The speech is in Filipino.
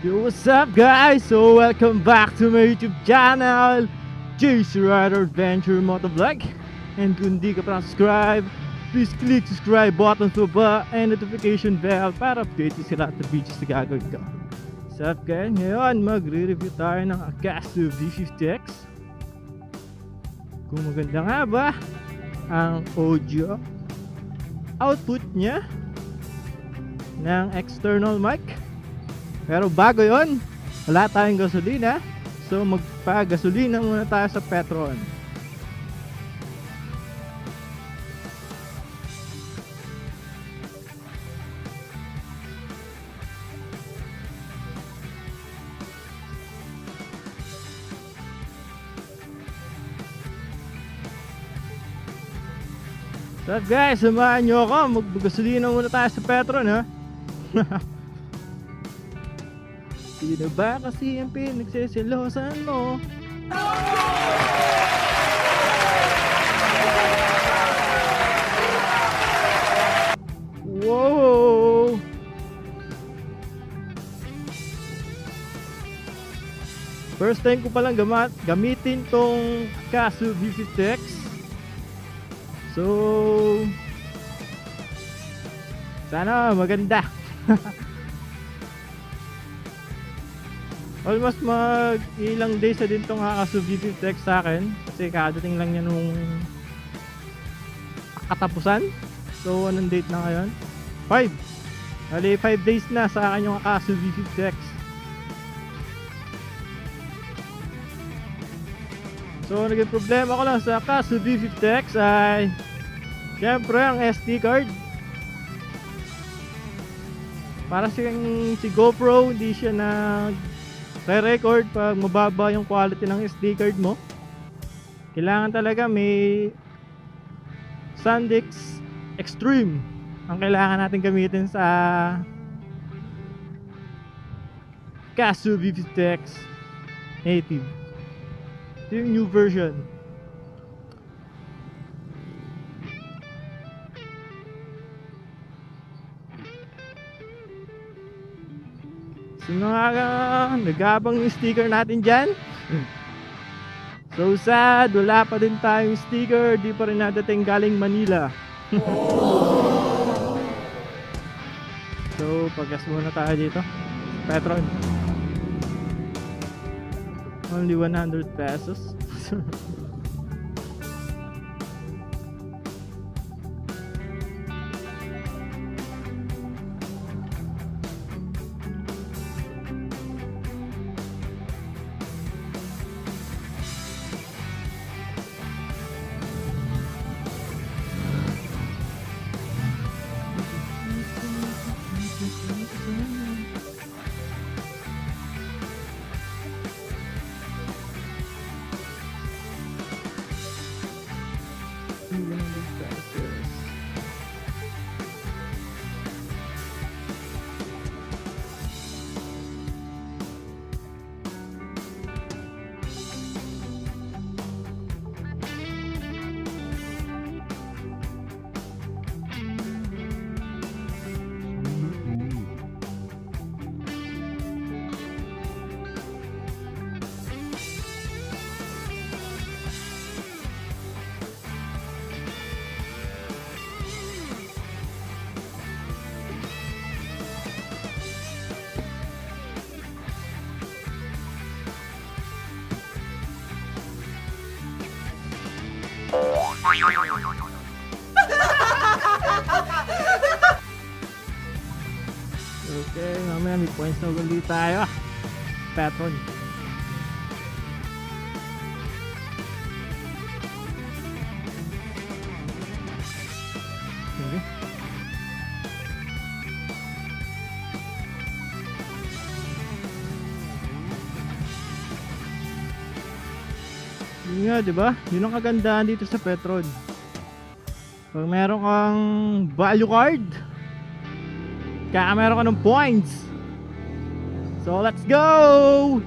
Yo, what's up guys? So welcome back to my YouTube channel, JC Rider Adventure Motovlog. And kung di ka pa subscribe, please click subscribe button sa baba and notification bell para update sa lahat ng videos na gagawin ko. What's up guys? Ngayon magre-review tayo ng Akaso V50X. Kung maganda nga ba ang audio output niya ng external mic. Pero bago yon, wala tayong gasolina, so magpa-gasolina muna tayo sa Petron. So guys, samahan nyo ako, maggasolina muna tayo sa Petron ha. Sino ba kasi ang pinagsiselosan mo? Wow! First time ko palang gamitin tong Akaso V50X. So sana maganda. Almost ilang days na din tong Akaso V50X sa akin kasi kadating lang niya nung katapusan. So anong date na ngayon? 5. Bali 5 days na sa akin yung Akaso V50X. So naging problema ko lang sa Akaso V50X ay syempre ang SD card. Para siyang si GoPro, hindi siya re-record pag mababa yung quality ng SD card mo. Kailangan talaga may SanDisk Extreme ang kailangan natin gamitin sa Akaso V50X Native. Ito yung new version. Sino nga nagabang yung sticker natin dyan? So sad, wala pa din tayong sticker. Di pa rin nadating galing Manila. So paggas muna tayo dito. Petron. Only 100 pesos. Okay, mamaya may points na ulit tayo. Petron. Okay. Yun nga, diba? Yun ang kagandahan dito sa Petron. Pag meron kang value card, kaya meron ka ng points. So let's go!